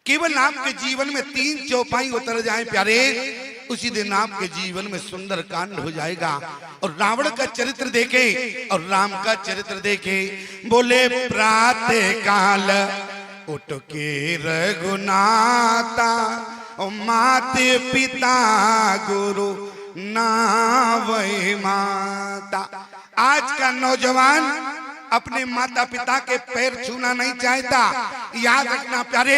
केवल आपके जीवन में 3 चौपाई उतर जाए प्यारे, उसी दिन आपके जीवन में सुंदर कांड हो जाएगा। और रावण का चरित्र देखे और राम का चरित्र देखे। बोले प्रातः काल उठ के रघुनाथा, माते पिता गुरु नावै माता। आज का नौजवान अपने माता पिता के पैर छूना नहीं चाहता। याद रखना प्यारे,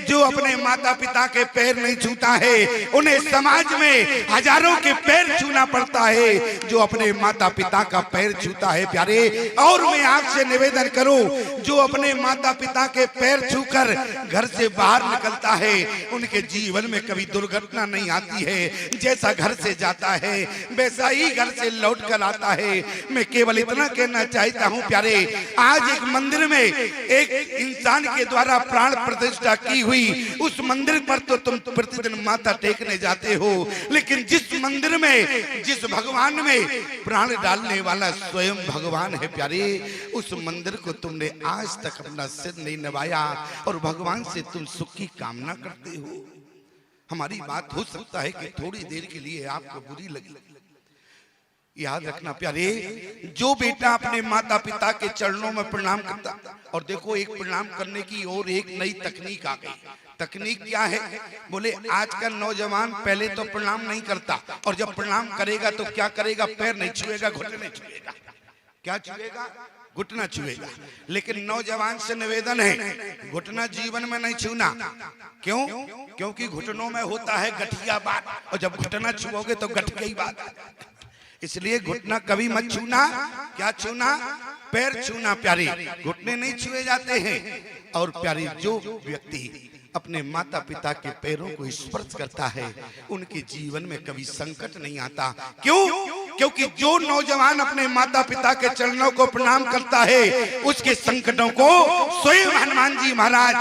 जो अपने माता पिता के पैर नहीं छूता है उन्हें समाज में हजारों के पैर छूना पड़ता है जो अपने माता पिता का पैर छूता है प्यारे। और मैं आपसे निवेदन करूं, जो अपने माता पिता के पैर छूकर घर से बाहर निकलता है उनके जीवन में कभी दुर्घटना नहीं आती है। जैसा घर से जाता है वैसा ही घर से लौट कर आता है। मैं केवल इतना कहना चाहता हूं प्यारे, आज एक मंदिर में एक इंसान के द्वारा प्राण प्रतिष्ठा की हुई, उस मंदिर पर तो तुम प्रतिदिन माथा टेकने जाते हो, लेकिन जिस मंदिर में, जिस भगवान में प्राण डालने वाला स्वयं भगवान है प्यारे, उस मंदिर को तुमने आज तक अपना सिर नहीं नवाया और भगवान से तुम सुख की कामना करते हो। हमारी बात हो सकता है कि थोड़ी देर के लिए आपको बुरी लगी। याद रखना प्यारे, जो बेटा अपने माता पिता के चरणों में प्रणाम करता, और देखो एक प्रणाम करने की और एक नई तकनीक आ गई। तकनीक क्या है? बोले आज का नौजवान पहले तो प्रणाम नहीं करता, और जब प्रणाम करेगा तो क्या करेगा? पैर नहीं छुएगा, घुटने छुएगा। क्या छुएगा? घुटना छुएगा। लेकिन नौजवान से निवेदन है, घुटना जीवन में नहीं छूना। क्यों? क्योंकि घुटनों में होता है गठिया बात, और जब घुटना छुओगे तो गठिया ही बात। इसलिए घुटना कभी मत छूना। क्या छूना? पैर छूना प्यारी, घुटने नहीं छुए जाते हैं। और प्यारी, जो व्यक्ति अपने माता पिता के पैरों को स्पर्श करता है उनके जीवन में कभी संकट नहीं आता। क्यों? क्योंकि जो नौजवान अपने माता पिता के चरणों को प्रणाम करता है उसके संकटों को स्वयं हनुमान जी महाराज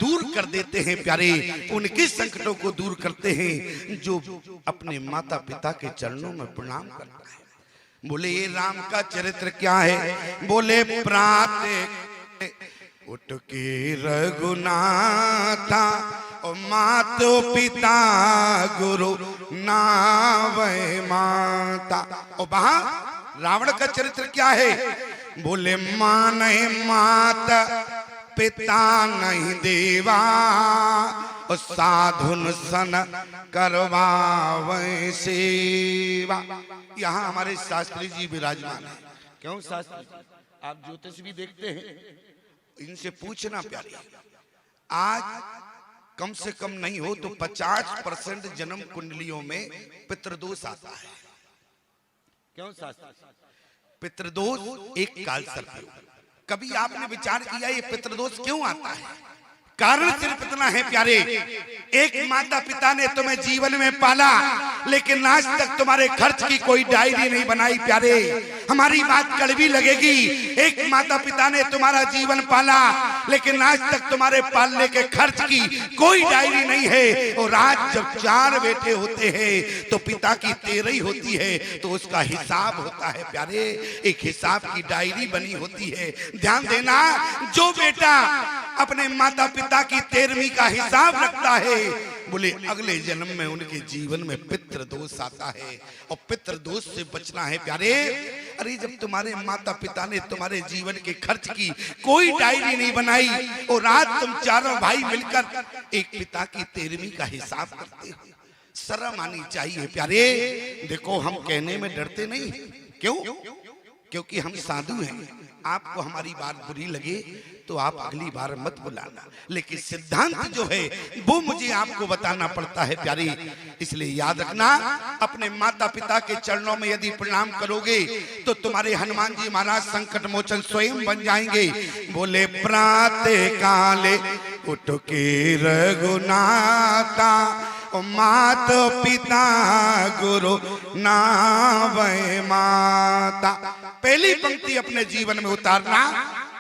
दूर कर देते हैं प्यारे। उनके संकटों को दूर करते हैं जो अपने माता पिता के चरणों में प्रणाम करता है। बोले ये राम का चरित्र क्या है? बोले प्रातः उठ के रघुनाथा, और मातो पिता गुरु नावै माता। और वहां रावण का चरित्र क्या है? बोले माने माता पिता नहीं देवा, और साधुन सन करवावे सेवा। यहाँ हमारे शास्त्री जी विराजमान है। क्यों शास्त्री? आप ज्योतिष भी देखते हैं, इनसे पूछना प्यारी। आज कम से कम नहीं हो तो 50% जन्म कुंडलियों में पितृदोष आता है। क्यों शास्त्री? पितृदोष एक काल सर्प। कभी आपने विचार किया ये पितृदोष क्यों आता है? कारण सिर्फ इतना है प्यारे, एक माता पिता ने तुम्हें जीवन में पाला लेकिन आज तक तुम्हारे खर्च की कोई डायरी नहीं बनाई प्यारे। हमारी बात कड़वी लगेगी, एक माता पिता ने तुम्हारा जीवन पाला लेकिन आज तक तुम्हारे पालने के खर्च की कोई डायरी नहीं है। और आज जब 4 बेटे होते हैं तो पिता की 13 होती है तो उसका हिसाब होता है प्यारे, एक हिसाब की डायरी बनी होती है। ध्यान देना, जो बेटा अपने माता पिता की 13वीं का हिसाब रखता है बोले अगले जन्म में उनके जीवन में पितृ दोष आता है। और पितृ दोष से बचना है प्यारे। अरे जब तुम्हारे माता पिता ने तुम्हारे जीवन के खर्च की कोई डायरी नहीं बनाई और आज तुम चारों भाई मिलकर एक पिता की 13वीं का हिसाब करते हो, शर्म आनी चाहिए प्यारे। देखो हम कहने में डरते नहीं, क्यों? क्योंकि हम साधु हैं। आपको हमारी बात बुरी लगे तो आप अगली बार मत बुलाना, लेकिन सिद्धांत जो है वो मुझे आपको बताना पड़ता है प्यारी। इसलिए याद रखना, अपने माता पिता के चरणों में यदि प्रणाम करोगे तो तुम्हारे हनुमान जी महाराज संकट मोचन स्वयं बन जाएंगे। बोले प्रातः काले उठ के रघुनाथा, मात पिता गुरु नावै माता। पहली पंक्ति अपने जीवन में उतारना।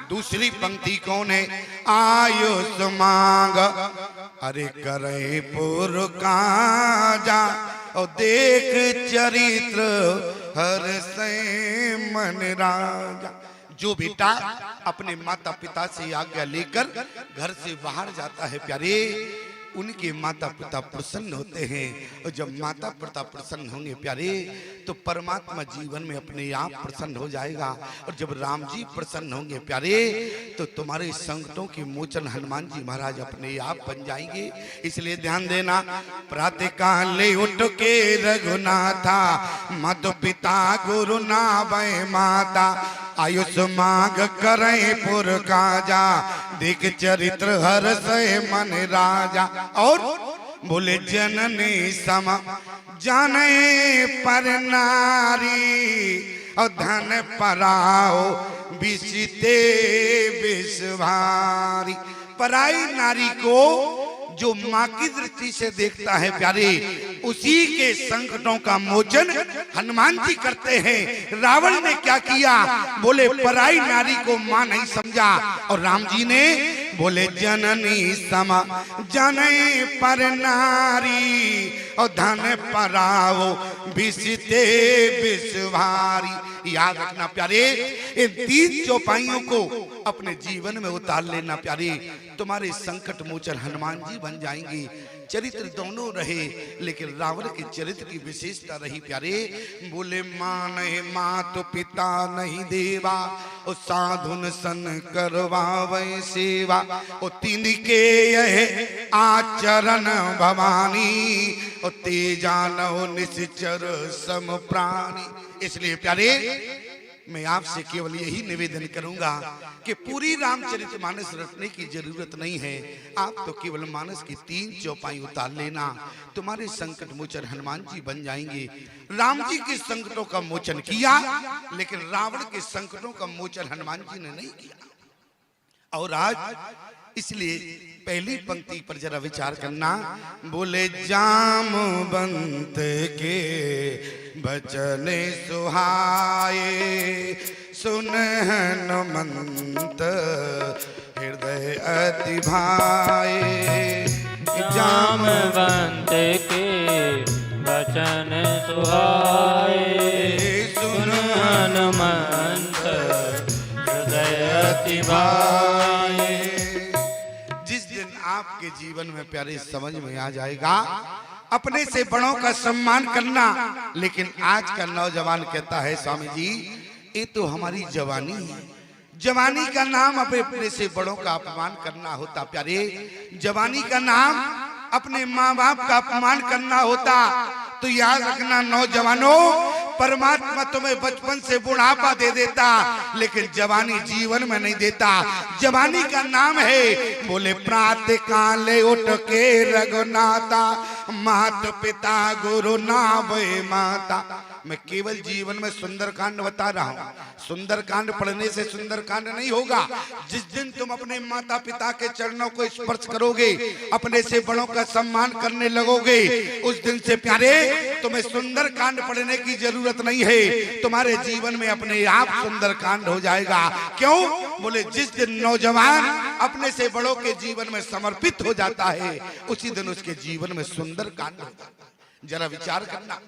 दूसरी पंक्ति कौन है? आयुष मांग अरे करे पुर काजा, और देख चरित्र हर से मन राजा। जो बेटा अपने माता पिता से आज्ञा लेकर घर से बाहर जाता है प्यारे, उनके माता पिता प्रसन्न होते हैं। और जब माता पिता प्रसन्न होंगे प्यारे, तो परमात्मा जीवन में अपने आप प्रसन्न हो जाएगा। और जब राम जी प्रसन्न होंगे प्यारे, तो तुम्हारे संकटों के मोचन हनुमान जी महाराज अपने आप बन जाएंगे। इसलिए ध्यान देना, प्रातः काल उठ के रघुनाथा, माता पिता गुरु नावै माता, आयुष मांग करे पुर काजा, देख चरित्र हर्षय मन राजा। और बोले जननी सम जाने पर नारी, और धन पराओ बिसते विषभारी। पराई नारी को जो माँ की दृष्टि से देखता है प्यारे, उसी के संकटों का मोचन हनुमान जी करते हैं। रावण ने क्या किया? बोले पराई नारी को माँ नहीं समझा, और राम जी ने बोले जननी समा जने पर नारी, और धन पराओ बिसते विषभारी। याद रखना प्यारे, इन 3 चौपाइयों को अपने जीवन में उतार लेना प्यारे, तुम्हारे संकट मोचन हनुमान जी बन जाएंगे। चरित्र दोनों रहे, लेकिन रावण के चरित्र की विशेषता रही प्यारे। बोले माँ नहीं मात पिता नहीं देवा, और साधुन सन करवावे सेवा, और तीन के यह आचरण भवानी, और तेजानो निश्चर सम प्राणी। इसलिए प्यारे, मैं आपसे केवल यही निवेदन करूंगा कि पूरी रामचरितमानस रटने की जरूरत नहीं है। आप तो केवल मानस की 3 चौपाई उतार लेना, तुम्हारे संकट मोचन हनुमान जी बन जाएंगे। राम जी के संकटों का मोचन किया, लेकिन रावण के संकटों का मोचन हनुमान जी ने नहीं किया। और आज इसलिए पहली पंक्ति पर जरा विचार करना। बोले जामवंत के बचन सुहाए, सुन हनुमंत हृदय अति भाए। जामवंत के बचन सुहाए, सुन हनुमंत हृदय अति भाए। आपके जीवन में प्यारे समझ में आ जाएगा अपने से बड़ों का सम्मान करना, लेकिन आज का नौजवान कहता है स्वामी जी ये तो हमारी जवानी है, जवानी का नाम अपने से बड़ों का अपमान करना होता। प्यारे, जवानी का नाम अपने माँ बाप का अपमान करना होता। तो याद रखना नौजवानों, परमात्मा तुम्हें बचपन से बुढ़ापा दे देता, लेकिन जवानी जीवन में नहीं देता। जवानी का नाम है बोले प्रातः काल उठ के रघुनाथा, माता पिता गुरु नावै माता। मैं केवल जीवन में सुंदरकांड बता रहा हूँ। सुंदरकांड पढ़ने से सुंदरकांड नहीं होगा। जिस दिन तुम अपने माता पिता के चरणों को स्पर्श करोगे, अपने से बड़ों का सम्मान करने लगोगे, उस दिन से प्यारे तुम्हें सुंदरकांड पढ़ने की जरूरत नहीं है। तुम्हारे जीवन में अपने आप सुंदरकांड हो जाएगा। क्यों? बोले जिस दिन नौजवान अपने से बड़ों के जीवन में समर्पित हो जाता है, उसी दिन उसके जीवन में सुंदरकांड होता है। जरा विचार करना,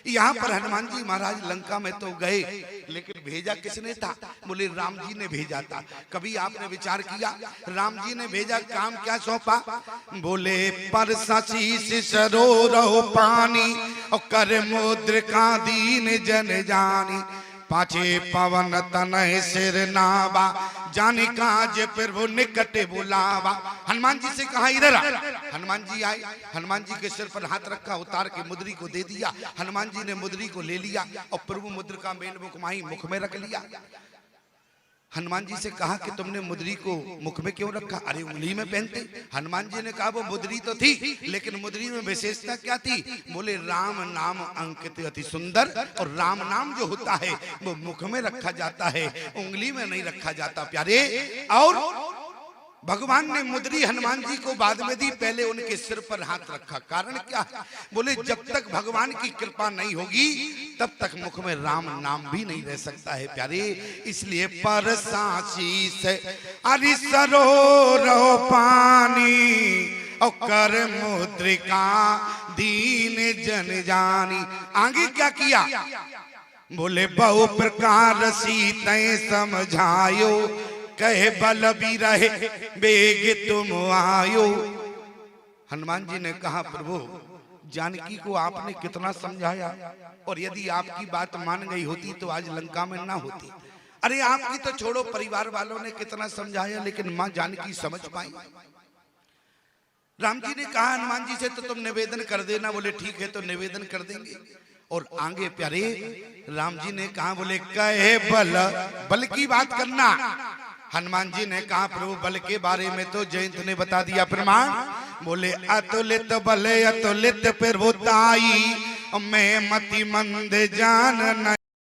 यहाँ पर हनुमान जी महाराज लंका में तो गए, लेकिन भेजा किसने था? बोले राम जी ने भेजा था। कभी आपने विचार किया राम जी ने भेजा, काम क्या सौंपा? बोले परसा शीस सरोरहो पानी, और कर मुद्रिका दीन जन जानी, पाछे पवन तनय सिर नावा, जाने काज प्रभु निकट बुलावा। हनुमान जी से कहा इधर आ। हनुमान जी आए, हनुमान जी के सिर पर हाथ रखा, उतार के मुद्री को दे दिया। हनुमान जी ने मुद्री को ले लिया और प्रभु मुद्रिका मेन मुख माही मुख में रख लिया। हनुमान जी से कहा कि तुमने मुद्री को मुख में क्यों रखा? अरे उंगली में पहनते। हनुमान जी ने कहा वो मुद्री तो थी, लेकिन मुद्री में विशेषता क्या थी? बोले राम नाम अंकित अति सुंदर, और राम नाम जो होता है वो मुख में रखा जाता है, उंगली में नहीं रखा जाता। प्यारे, और भगवान ने मुद्री हनुमान जी को बाद में दी, पहले उनके सिर पर हाथ रखा। कारण क्या? बोले जब तक भगवान की कृपा नहीं होगी तब तक मुख में राम नाम भी नहीं रह सकता है। प्यारे, इसलिए परसा शीस अरि सरोरहो पानी, और कर मुद्रिका दीन जन जानी। आगे क्या किया? बोले बहु प्रकार सीते समझायो, कहे बल भी रहे बेग तुम आयो। हनुमान जी ने कहा प्रभु जानकी को आपने कितना समझाया, और यदि आपकी बात मान गई होती तो आज लंका में ना होती। अरे आपकी तो छोड़ो, परिवार वालों ने कितना समझाया, लेकिन मां जानकी समझ पाई। राम जी ने कहा हनुमान जी से तो तुम निवेदन कर देना। बोले ठीक है, तो निवेदन कर देंगे। और आगे प्यारे राम जी ने कहा, बोले कहे बल, बल की बात करना। हनुमान जी ने कहा प्रभु बल के बारे में तो जयंत ने बता दिया प्रमाण। बोले अतुलित बल अतुलित प्रभुताई, मैं मति मंद जान